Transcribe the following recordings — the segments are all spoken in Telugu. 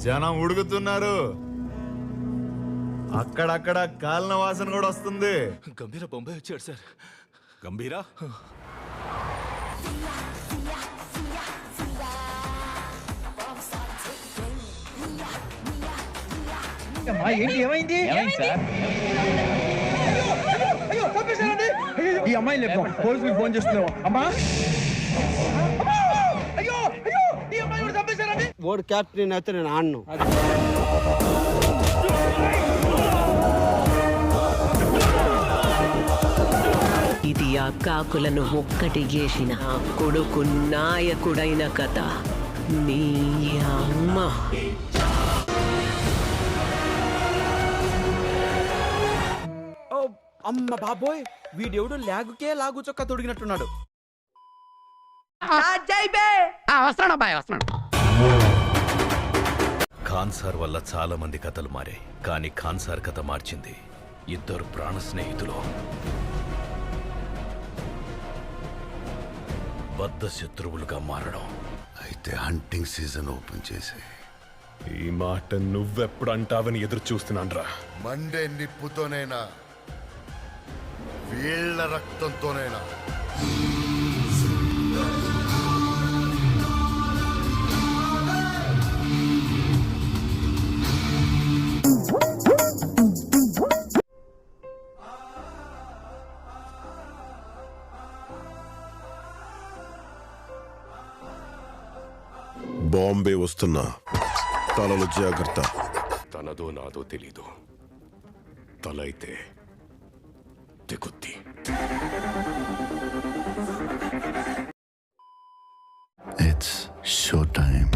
జనం ఉడుకుతున్నారు. అక్కడక్కడ కాలిన వాసన కూడా వస్తుంది. గంభీర బొంబాయి వచ్చాడు సార్. గంభీరా ఏమైంది సార్? ఈ అమ్మాయి లేదు, పోలీసులకు ఫోన్ చేస్తున్నావు. అమ్మా ఓడి క్యాప్టెన్ అయితే నేను ఆడను. ఇది ఆ కాకులను ఒక్కటి చేసిన కొడుకు నాయకుడైన కథ. నీ అమ్మ అమ్మ బాబోయ్, వీడెవడు లాగుకే లాగు చొక్క తొడిగినట్టున్నాడు. ఖాన్ సార్ వల్ల చాలా మంది కథలు మారాయి, కానీ ఖాన్ సార్ కథ మార్చింది ఇద్దరు ప్రాణ స్నేహితులు. బద్ధ శత్రువులుగా మారడం. అయితే హంటింగ్ సీజన్ ఓపెన్ చేసే. ఈ మాట నువ్వెప్పుడు అంటావని ఎదురు చూస్తున్నాన్రా. మండే నిప్పుతోనైనా వీళ్ళ రక్తంతోనైనా. బాంబే వస్తున్నా, తలలు జాగ్రత్త. తనదో నాదో తెలీదు, తల అయితే తెగుద్ది. It's show time.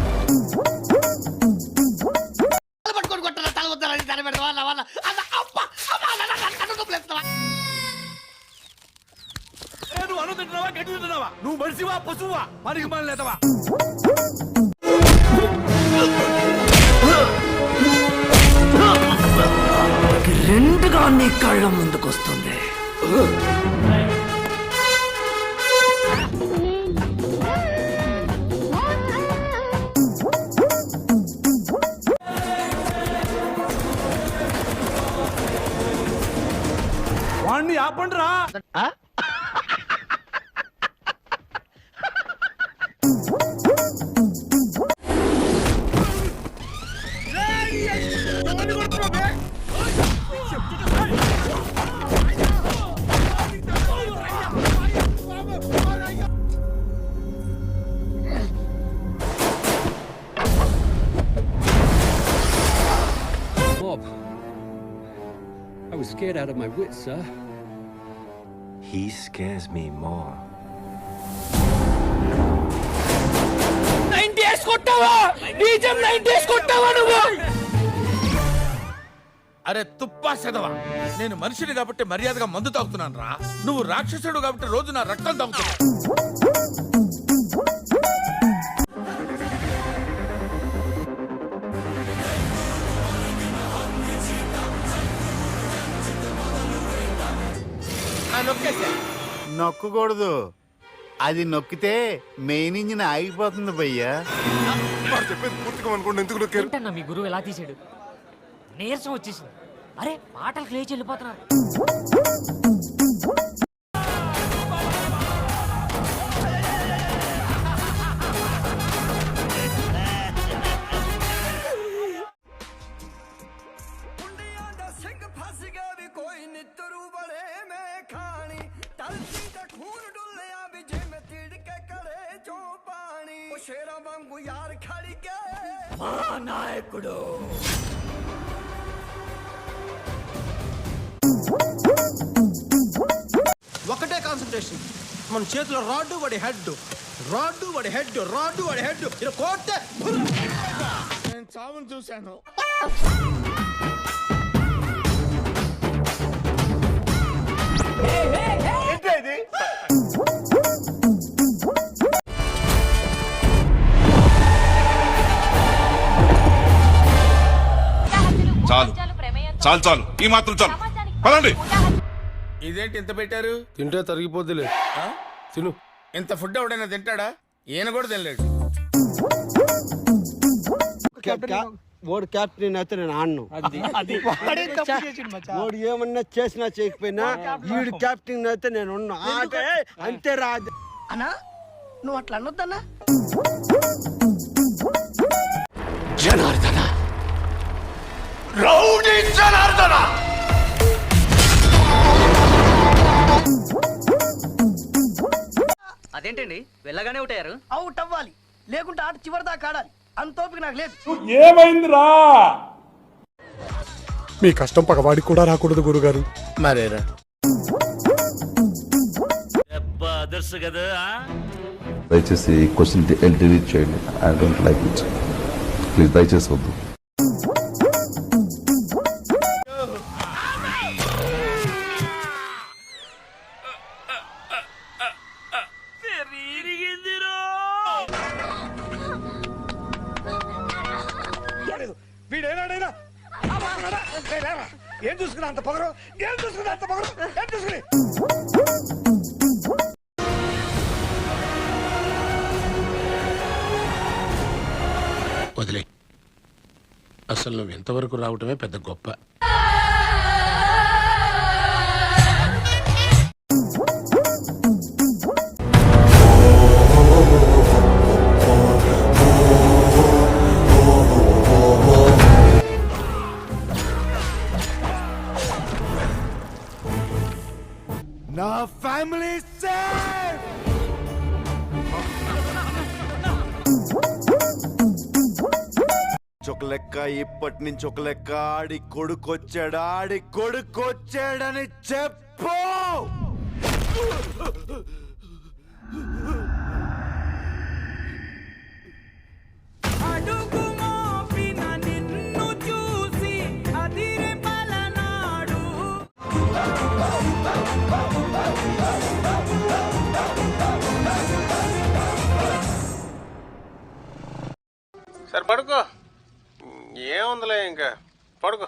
నువ్వు మనిషివా పశువా? మనకి మన లేదవా? రెండుగా నీ కళ్ళ ముందుకొస్తుంది. వాణ్ణి ఆపండిరా. I was scared out of my wits, sir. He scares me more. 90 కొట్టావా? బీజం 90 కొట్టావా నువ్వు? అరే తుప్పా సెదవా, నేను మనిషిని కాబట్టి మర్యాదగా మందు తాగుతున్నాను రా. నువ్వు రాక్షసుడు కాబట్టి రోజు నా రక్తం తాగుతున్నావు. నొక్కకూడదు, అది నొక్కితే మెయిన్ ఇంజిన్ ఆగిపోతుంది భయ్యా. చెప్పేది పూర్తిగా అనుకోండి. ఎందుకు మీ గురువు ఎలా తీసాడు? నీరసం వచ్చేసింది. అరే పాటలకు లేచి వెళ్ళిపోతున్నారు. నాయకుడు ఒకటే కాన్సన్ట్రేషన్. మన చేతిలో రాడ్డు, వాడి హెడ్, రాడ్డు వాడి హెడ్, రాడ్డు వాడి హెడ్. ఇలా కోర్టే నేను చావును చూశాను. చాలు చాలు ఈ మాత్రం చాలు పదండి. ఇదేంటి ఇంత పెట్టారు? తింటే తరిగిపోద్దులే తిను. ఇంత ఫుడ్ ఎవడైనా తింటాడా? ఈయన కూడా తినలేడు. వాడు క్యాప్టెన్ అయితే నేను ఆడను. వాడు ఏమన్నా చేసినా చేయకపోయినా వీడు క్యాప్టెన్ అయితే నేను ఉన్నా. ఆట అంతే రాదు అన్నా నువ్వు అట్లా అనొద్దన్నా. జనార్దన రౌడీ జనార్దన. అదేంటండి వెళ్ళగానే ఉంటారు? అవుట్ అవ్వాలి, లేకుంటే ఆట చివరి దాకా ఆడాలి. అంత ఓపిక నాకు లేదు. ఏమైందిరా? మీ కష్టం పగవాడికి కూడా రాకూడదు గురుగారు. మరేరా దయచేసి క్వశ్చన్ డిలీట్ చేయండి. I don't like it. Please దయచేసి వద్దు. వీడేనాడైనా ఏం చూసుకున్నా అంత పొగరు? ఏం చూసుకున్నా అంత పొగరు? ఏం చూసుకుని వదిలే. అసలు నువ్వు ఇంతవరకు రావటమే పెద్ద గొప్ప. నా ఫ్యామిలీ సేఫ్. ఒక లెక్క ఇప్పటి నుంచి ఒక లెక్క ఆడి కొడుకొచ్చాడని చెప్పు. సరే పడుకో, ఏముందిలే ఇంకా పడుకో.